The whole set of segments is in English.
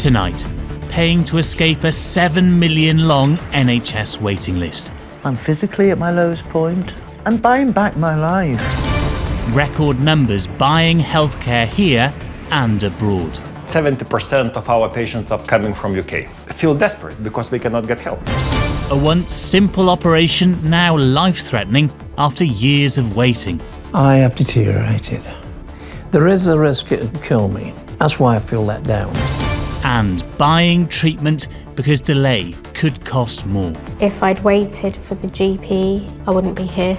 Tonight, paying to escape a 7 million long NHS waiting list. I'm physically at my lowest point. I'm buying back my life. Record numbers buying healthcare here and abroad. 70% of our patients are coming from UK. Feel desperate because they cannot get help. A once simple operation now life-threatening after years of waiting. I have deteriorated. There is a risk it will kill me. That's why I feel let down. And buying treatment because delay could cost more. If I'd waited for the GP, I wouldn't be here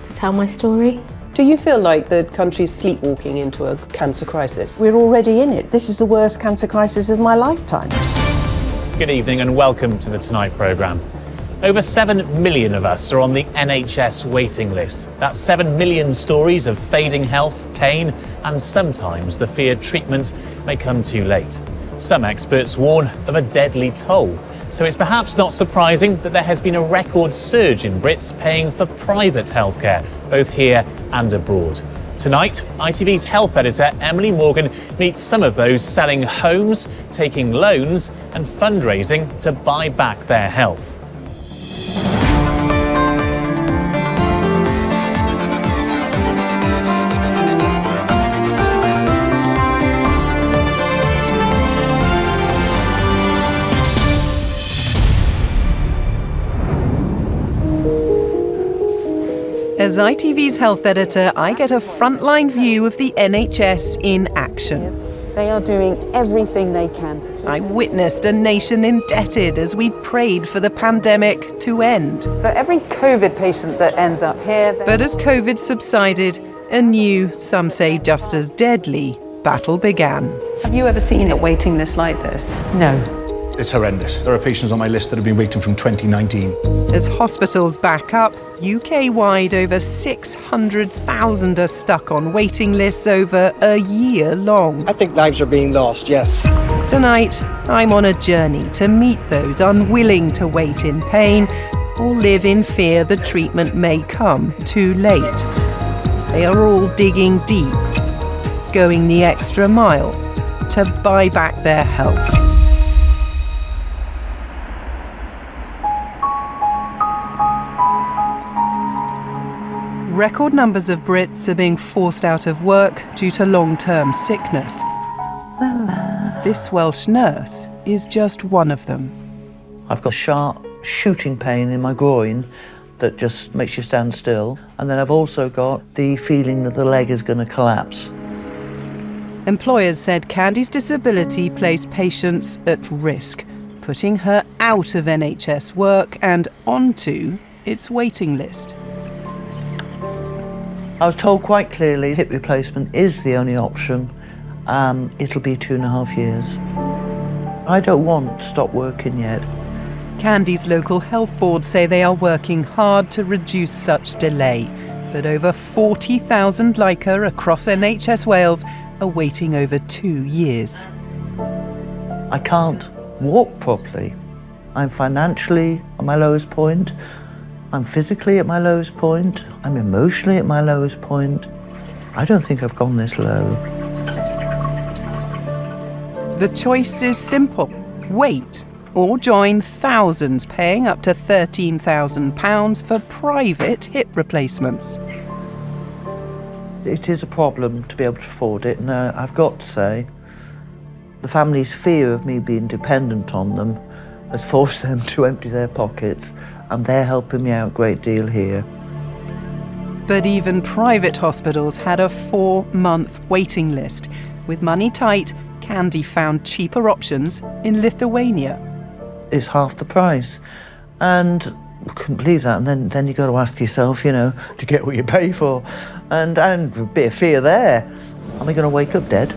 to tell my story. Do you feel like the country's sleepwalking into a cancer crisis? We're already in it. This is the worst cancer crisis of my lifetime. Good evening and welcome to the Tonight programme. Over 7 million of us are on the NHS waiting list. That's 7 million stories of fading health, pain, and sometimes the feared treatment may come too late. Some experts warn of a deadly toll. So it's perhaps not surprising that there has been a record surge in Brits paying for private healthcare, both here and abroad. Tonight, ITV's health editor Emily Morgan meets some of those selling homes, taking loans and fundraising to buy back their health. As ITV's health editor, I get a frontline view of the NHS in action. They are doing everything they can. I witnessed a nation indebted as we prayed for the pandemic to end. For every COVID patient that ends up here... But as COVID subsided, a new, some say just as deadly, battle began. Have you ever seen a waiting list like this? No. It's horrendous. There are patients on my list that have been waiting from 2019. As hospitals back up, UK-wide over 600,000 are stuck on waiting lists over a year long. I think lives are being lost, yes. Tonight, I'm on a journey to meet those unwilling to wait in pain or live in fear the treatment may come too late. They are all digging deep, going the extra mile to buy back their health. Record numbers of Brits are being forced out of work due to long-term sickness. This Welsh nurse is just one of them. I've got sharp shooting pain in my groin that just makes you stand still. And then I've also got the feeling that the leg is going to collapse. Employers said Candy's disability placed patients at risk, putting her out of NHS work and onto its waiting list. I was told quite clearly hip replacement is the only option. It'll be 2.5 years. I don't want to stop working yet. Candy's local health board say they are working hard to reduce such delay, but over 40,000 like her across NHS Wales are waiting over 2 years. I can't walk properly. I'm financially at my lowest point. I'm physically at my lowest point. I'm emotionally at my lowest point. I don't think I've gone this low. The choice is simple. Wait or join thousands paying up to £13,000 for private hip replacements. It is a problem to be able to afford it, and I've got to say, the family's fear of me being dependent on them has forced them to empty their pockets, and they're helping me out a great deal here. But even private hospitals had a 4-month waiting list. With money tight, Candy found cheaper options in Lithuania. It's half the price, and I couldn't believe that. And then you got to ask yourself, you know, to get what you pay for, and a bit of fear there. Am I going to wake up dead?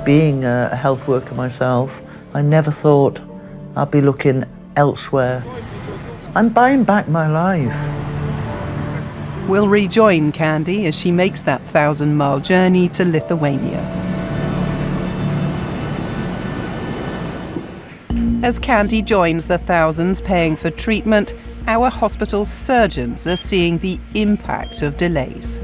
Being a health worker myself, I never thought I'd be looking elsewhere. I'm buying back my life. We'll rejoin Candy as she makes that 1,000-mile journey to Lithuania. As Candy joins the thousands paying for treatment, our hospital surgeons are seeing the impact of delays.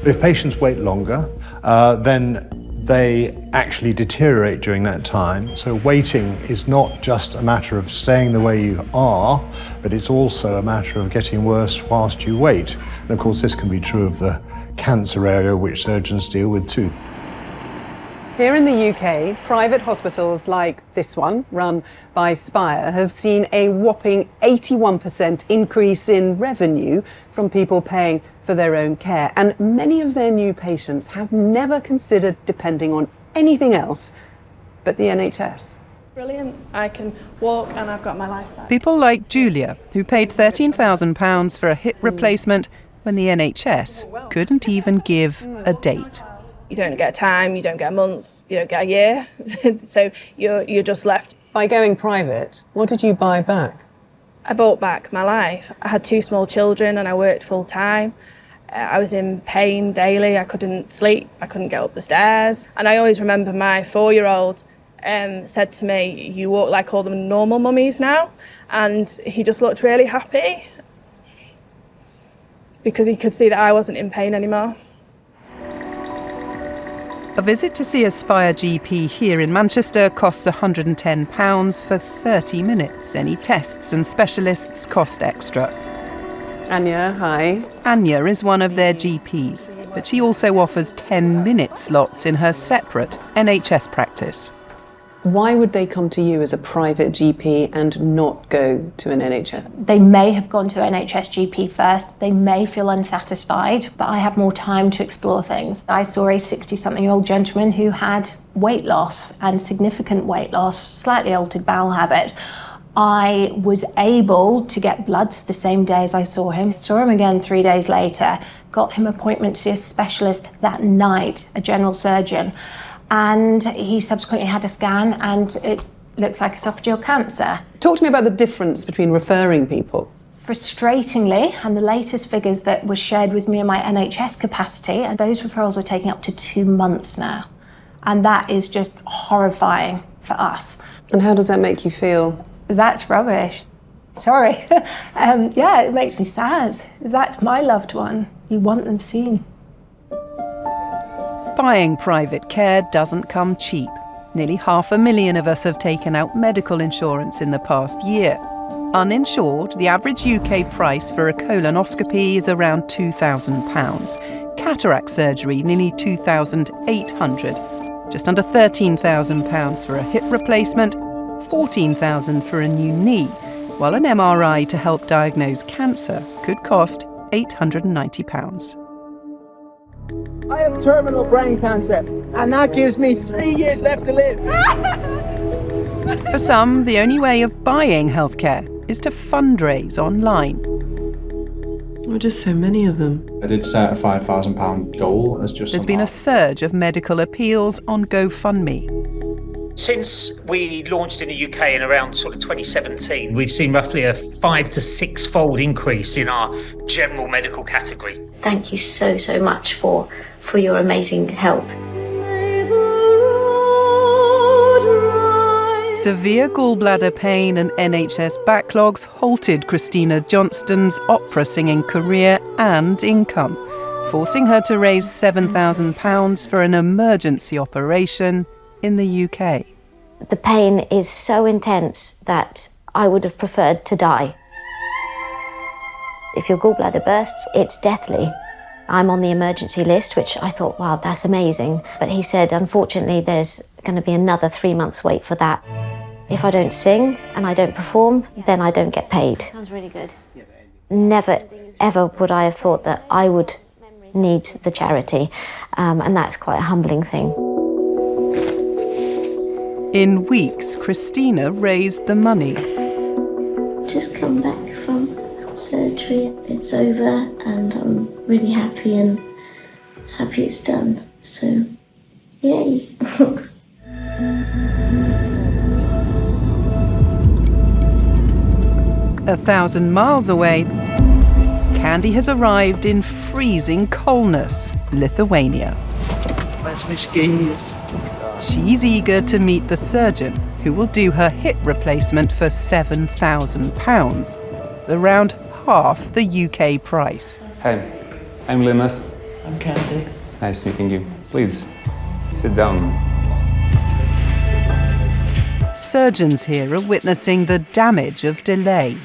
If patients wait longer, then they actually deteriorate during that time. So waiting is not just a matter of staying the way you are, but it's also a matter of getting worse whilst you wait. And of course, this can be true of the cancer area, which surgeons deal with too. Here in the UK, private hospitals like this one, run by Spire, have seen a whopping 81% increase in revenue from people paying for their own care. And many of their new patients have never considered depending on anything else but the NHS. Brilliant. I can walk and I've got my life back. People like Julia, who paid £13,000 for a hip replacement when the NHS couldn't even give a date. You don't get a time, you don't get a month, you don't get a year, so you're just left. By going private, what did you buy back? I bought back my life. I had 2 small children and I worked full time. I was in pain daily, I couldn't sleep, I couldn't get up the stairs. And I always remember my 4-year-old said to me, "You walk like all the normal mummies now." And he just looked really happy because he could see that I wasn't in pain anymore. A visit to see a Spire GP here in Manchester costs £110 for 30 minutes. Any tests and specialists cost extra. Anya, hi. Anya is one of their GPs, but she also offers 10-minute slots in her separate NHS practice. Why would they come to you as a private GP and not go to an NHS? They may have gone to NHS GP first, they may feel unsatisfied, but I have more time to explore things. I saw a 60-something-year-old gentleman who had weight loss and significant weight loss, slightly altered bowel habit. I was able to get bloods the same day as I saw him again 3 days later, got him an appointment to see a specialist that night, a general surgeon. And he subsequently had a scan and it looks like esophageal cancer. Talk to me about the difference between referring people. Frustratingly, and the latest figures that were shared with me in my NHS capacity, and those referrals are taking up to 2 months now. And that is just horrifying for us. And how does that make you feel? That's rubbish. Sorry. Yeah, it makes me sad. That's my loved one. You want them seen. Buying private care doesn't come cheap. Nearly 500,000 of us have taken out medical insurance in the past year. Uninsured, the average UK price for a colonoscopy is around £2,000. Cataract surgery, nearly £2,800. Just under £13,000 for a hip replacement, £14,000 for a new knee, while an MRI to help diagnose cancer could cost £890. I have terminal brain cancer, and that gives me 3 years left to live. For some, the only way of buying healthcare is to fundraise online. There are just so many of them. I did set a £5,000 goal as just. There's been a surge of medical appeals on GoFundMe. Since we launched in the UK in around sort of 2017, we've seen roughly a 5 to 6-fold increase in our general medical category. Thank you so much for your amazing help. Severe gallbladder pain and NHS backlogs halted Christina Johnston's opera singing career and income, forcing her to raise £7,000 for an emergency operation in the UK. The pain is so intense that I would have preferred to die. If your gallbladder bursts, it's deathly. I'm on the emergency list, which I thought, wow, that's amazing. But he said, unfortunately, there's going to be another 3 months wait for that. If I don't sing and I don't perform, then I don't get paid. Sounds really good. Never, ever would I have thought that I would need the charity. And that's quite a humbling thing. In weeks, Christina raised the money. Just come back from surgery. It's over and I'm really happy it's done. So, yay. 1,000 miles away, Candy has arrived in freezing coldness, Lithuania. Where's my skis? She's eager to meet the surgeon who will do her hip replacement for £7,000, around half the UK price. Hi, I'm Linus. I'm Candy. Nice meeting you. Please, Sit down. Surgeons here are witnessing the damage of delay.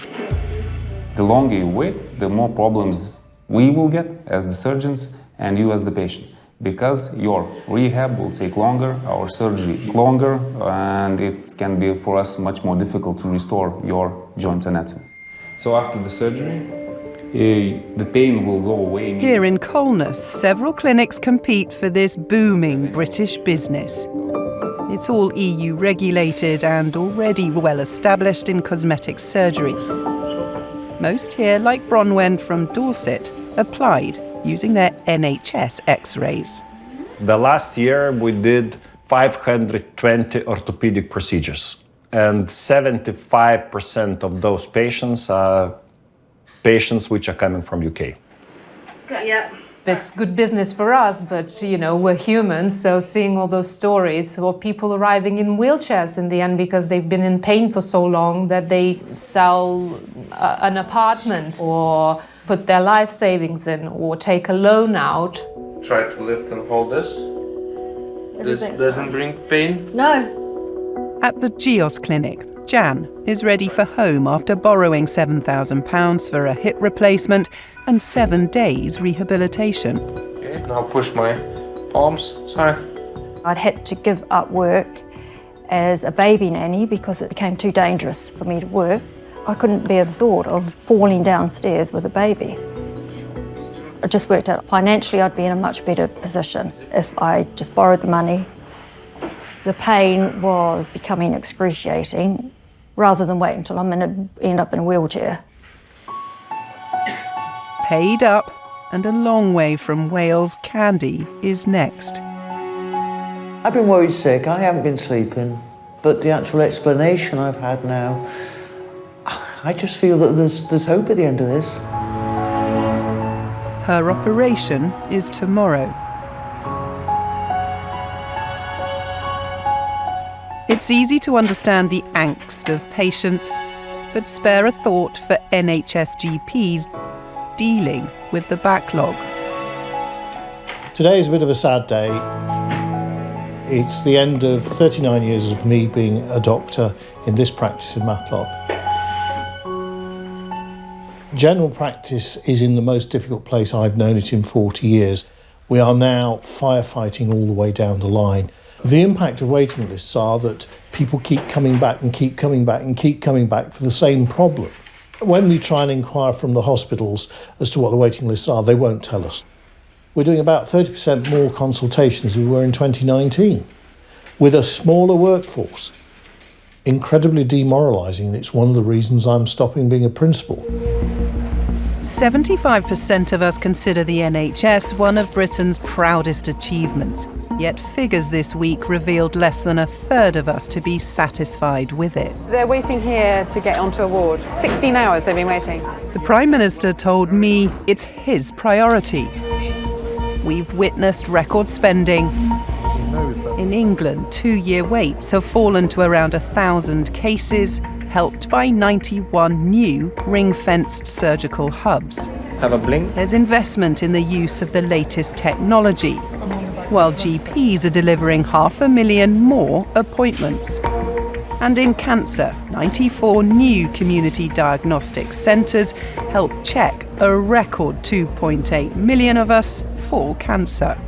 The longer you wait, the more problems we will get as the surgeons and you as the patient. Because your rehab will take longer, our surgery longer, and it can be for us much more difficult to restore your joint anatomy. So after the surgery, the pain will go away. Here in Kolnäs, several clinics compete for this booming British business. It's all EU regulated and already well established in cosmetic surgery. Most here, like Bronwen from Dorset, applied using their NHS X-rays. The last year we did 520 orthopedic procedures, and 75% of those patients are patients which are coming from UK. Yeah. It's good business for us, but you know, we're humans, so seeing all those stories or people arriving in wheelchairs in the end because they've been in pain for so long that they sell an apartment or put their life savings in or take a loan out. Try to lift and hold this. This doesn't bring pain? No. At the Gijos clinic, Jan is ready for home after borrowing £7,000 for a hip replacement and 7 days rehabilitation. Okay, now push my palms. Sorry. I'd had to give up work as a baby nanny because it became too dangerous for me to work. I couldn't bear the thought of falling downstairs with a baby. I just worked out financially I'd be in a much better position if I just borrowed the money. The pain was becoming excruciating rather than wait until I'm going to end up in a wheelchair. Paid up and a long way from Wales, Candy is next. I've been worried sick, I haven't been sleeping, but the actual explanation I've had now, I just feel that there's hope at the end of this. Her operation is tomorrow. It's easy to understand the angst of patients, but spare a thought for NHS GPs dealing with the backlog. Today is a bit of a sad day. It's the end of 39 years of me being a doctor in this practice in Matlock. General practice is in the most difficult place I've known it in 40 years. We are now firefighting all the way down the line. The impact of waiting lists are that people keep coming back and keep coming back and keep coming back for the same problem. When we try and inquire from the hospitals as to what the waiting lists are, they won't tell us. We're doing about 30% more consultations than we were in 2019, with a smaller workforce. Incredibly demoralising, and it's one of the reasons I'm stopping being a principal. 75% of us consider the NHS one of Britain's proudest achievements. Yet figures this week revealed less than a third of us to be satisfied with it. They're waiting here to get onto a ward. 16 hours they've been waiting. The Prime Minister told me it's his priority. We've witnessed record spending. In England, 2-year waits have fallen to around 1,000 cases, helped by 91 new ring-fenced surgical hubs. Have a blink. There's investment in the use of the latest technology, while GPs are delivering 500,000 more appointments. And in cancer, 94 new community diagnostic centres help check a record 2.8 million of us for cancer.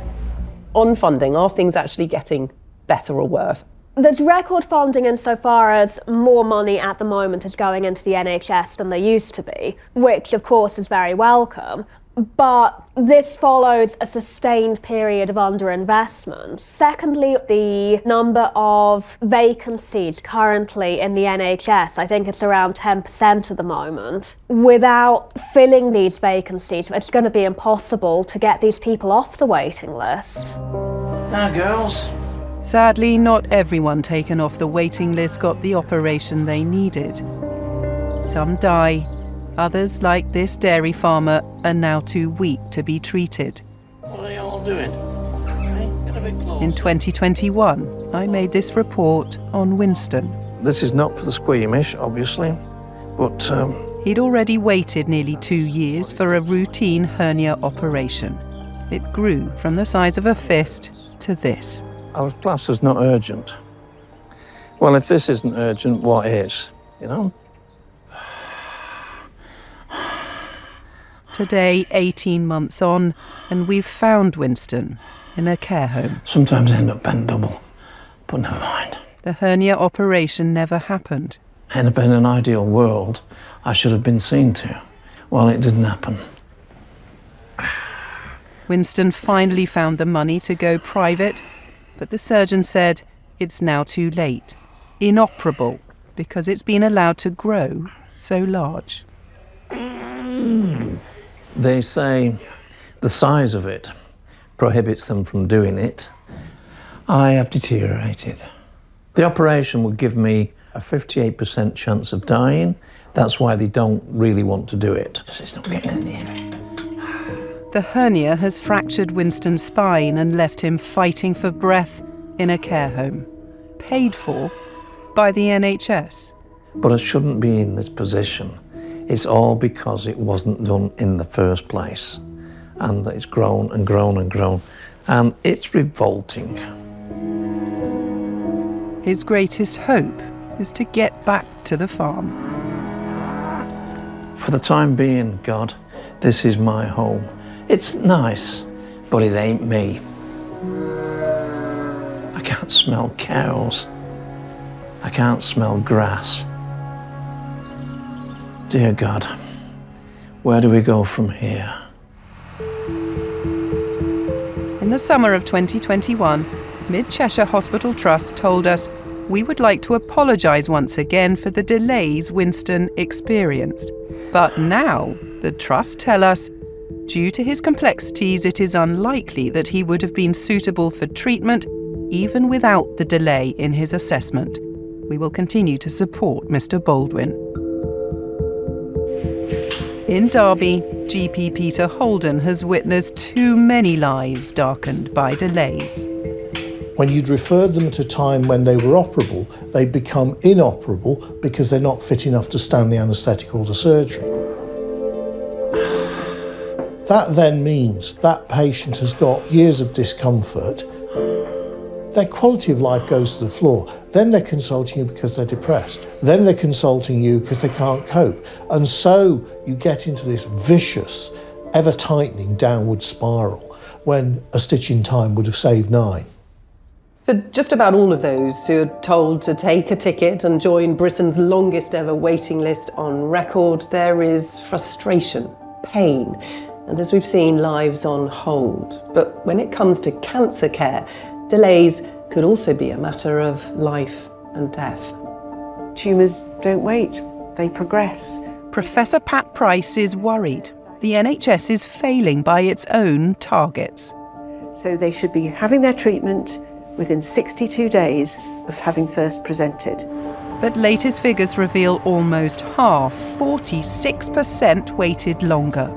On funding, are things actually getting better or worse? There's record funding insofar as more money at the moment is going into the NHS than there used to be, which of course is very welcome. But this follows a sustained period of underinvestment. Secondly, the number of vacancies currently in the NHS, I think it's around 10% at the moment. Without filling these vacancies, it's going to be impossible to get these people off the waiting list. Now, girls. Sadly, not everyone taken off the waiting list got the operation they needed. Some die. Others, like this dairy farmer, are now too weak to be treated. What are you all doing? Get a bit close. In 2021, I made this report on Winston. This is not for the squeamish, obviously, but He'd already waited nearly 2 years for a routine hernia operation. It grew from the size of a fist to this. I was classed as not urgent. Well, if this isn't urgent, what is, you know? Today, 18 months on, and we've found Winston in a care home. Sometimes I end up bent double, but never mind. The hernia operation never happened. In an ideal world, I should have been seen to. Well, it didn't happen. Winston finally found the money to go private, but the surgeon said it's now too late. Inoperable, because it's been allowed to grow so large. They say the size of it prohibits them from doing it. I have deteriorated. The operation would give me a 58% chance of dying. That's why they don't really want to do it. It's not getting in here. The hernia has fractured Winston's spine and left him fighting for breath in a care home, paid for by the NHS. But I shouldn't be in this position. It's all because it wasn't done in the first place. And it's grown and grown and grown. And it's revolting. His greatest hope is to get back to the farm. For the time being, God, this is my home. It's nice, but it ain't me. I can't smell cows. I can't smell grass. Dear God, where do we go from here? In the summer of 2021, Mid Cheshire Hospital Trust told us we would like to apologise once again for the delays Winston experienced. But now the Trust tell us, due to his complexities, it is unlikely that he would have been suitable for treatment even without the delay in his assessment. We will continue to support Mr. Baldwin. In Derby, GP Peter Holden has witnessed too many lives darkened by delays. When you'd referred them at a time when they were operable, they become inoperable because they're not fit enough to stand the anaesthetic or the surgery. That then means that patient has got years of discomfort. Their quality of life goes to the floor. Then they're consulting you because they're depressed. Then they're consulting you because they can't cope. And so you get into this vicious, ever-tightening downward spiral when a stitch in time would have saved 9. For just about all of those who are told to take a ticket and join Britain's longest ever waiting list on record, there is frustration, pain, and as we've seen, lives on hold. But when it comes to cancer care, delays could also be a matter of life and death. Tumours don't wait, they progress. Professor Pat Price is worried. The NHS is failing by its own targets. So they should be having their treatment within 62 days of having first presented. But latest figures reveal almost half, 46%, waited longer.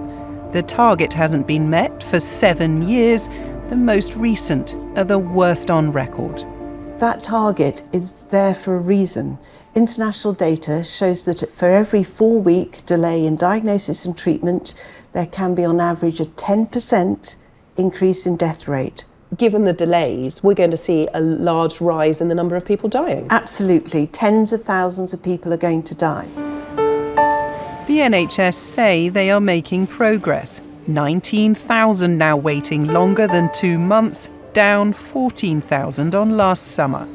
The target hasn't been met for 7 years. The most recent are the worst on record. That target is there for a reason. International data shows that for every 4-week delay in diagnosis and treatment, there can be on average a 10% increase in death rate. Given the delays, we're going to see a large rise in the number of people dying. Absolutely. Tens of thousands of people are going to die. The NHS say they are making progress. 19,000 now waiting longer than 2 months, down 14,000 on last summer.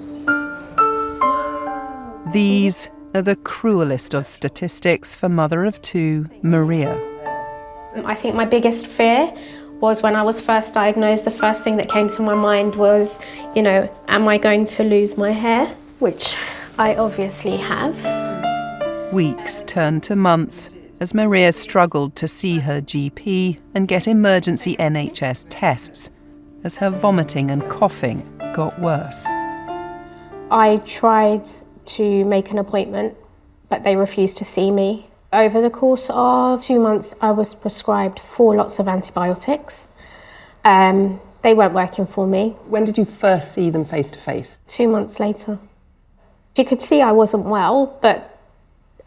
These are the cruelest of statistics for mother of 2, Maria. I think my biggest fear was when I was first diagnosed, the first thing that came to my mind was, am I going to lose my hair? Which I obviously have. Weeks turned to months as Maria struggled to see her GP and get emergency NHS tests as her vomiting and coughing got worse. I tried to make an appointment, but they refused to see me. Over the course of 2 months, I was prescribed 4 lots of antibiotics. They weren't working for me. When did you first see them face to face? 2 months later. She could see I wasn't well, but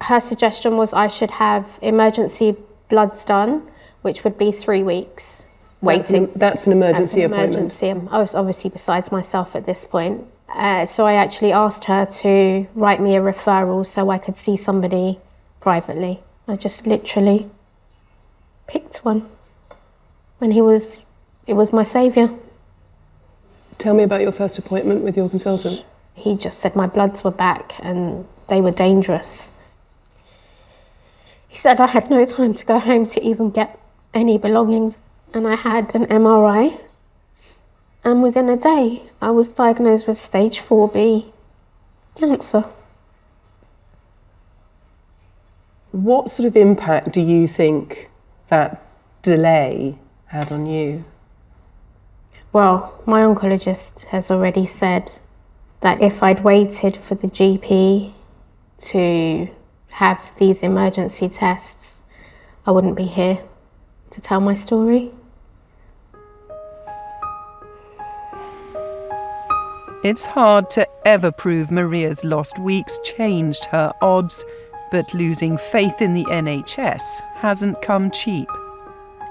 her suggestion was I should have emergency bloods done, which would be 3 weeks. waiting. That's an emergency That's an appointment. emergency. I was obviously besides myself at this point. So I actually asked her to write me a referral so I could see somebody privately. I just literally picked one. And it was my saviour. Tell me about your first appointment with your consultant. He just said my bloods were back and they were dangerous. He said I had no time to go home to even get any belongings, and I had an MRI, and within a day I was diagnosed with stage 4B cancer. What sort of impact do you think that delay had on you? Well, my oncologist has already said that if I'd waited for the GP to have these emergency tests, I wouldn't be here to tell my story. It's hard to ever prove Maria's lost weeks changed her odds, but losing faith in the NHS hasn't come cheap.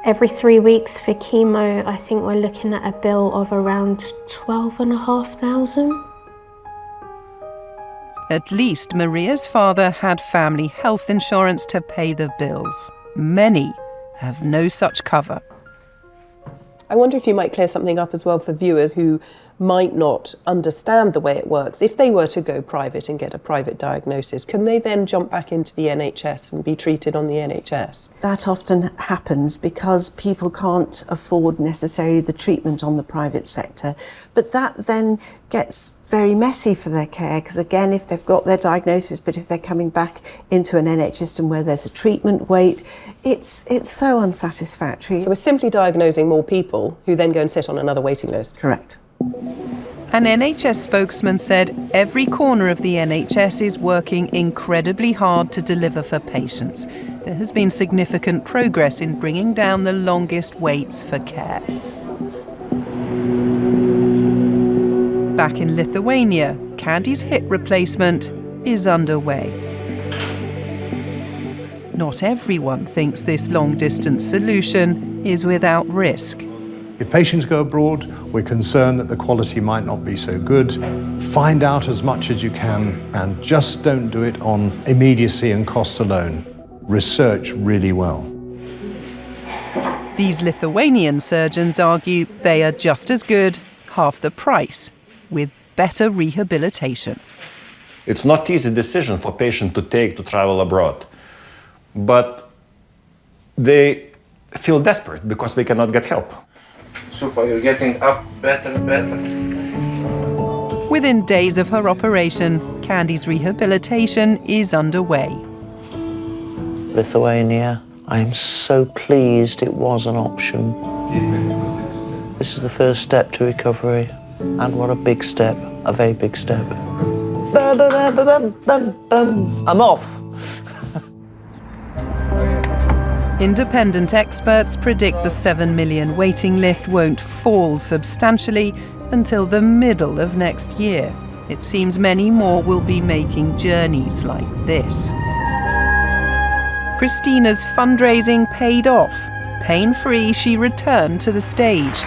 Every 3 weeks for chemo, I think we're looking at a bill of around 12,500. At least Maria's father had family health insurance to pay the bills. Many have no such cover. I wonder if you might clear something up as well for viewers who might not understand the way it works. If they were to go private and get a private diagnosis, can they then jump back into the NHS and be treated on the NHS? That often happens because people can't afford necessarily the treatment on the private sector. But that then gets very messy for their care, because again, if they've got their diagnosis, but if they're coming back into an NHS system where there's a treatment wait, it's so unsatisfactory. So we're simply diagnosing more people who then go and sit on another waiting list? Correct. An NHS spokesman said every corner of the NHS is working incredibly hard to deliver for patients. There has been significant progress in bringing down the longest waits for care. Back in Lithuania, Candy's hip replacement is underway. Not everyone thinks this long-distance solution is without risk. If patients go abroad, we're concerned that the quality might not be so good. Find out as much as you can and just don't do it on immediacy and cost alone. Research really well. These Lithuanian surgeons argue they are just as good, half the price, with better rehabilitation. It's not an easy decision for patient to take to travel abroad, but they feel desperate because they cannot get help. Super, you're getting up better. Within days of her operation, Candy's rehabilitation is underway. Lithuania, I'm so pleased it was an option. This is the first step to recovery, and what a big step, a very big step. I'm off. Independent experts predict the 7 million waiting list won't fall substantially until the middle of next year. It seems many more will be making journeys like this. Christina's fundraising paid off. Pain-free, she returned to the stage.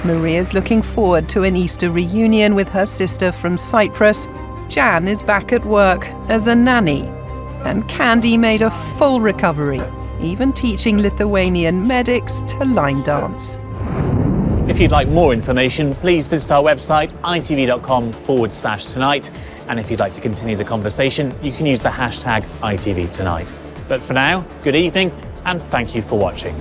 Maria's looking forward to an Easter reunion with her sister from Cyprus. Jan is back at work as a nanny. And Candy made a full recovery, even teaching Lithuanian medics to line dance. If you'd like more information, please visit our website, itv.com/tonight. And if you'd like to continue the conversation, you can use the hashtag ITV Tonight. But for now, good evening, and thank you for watching.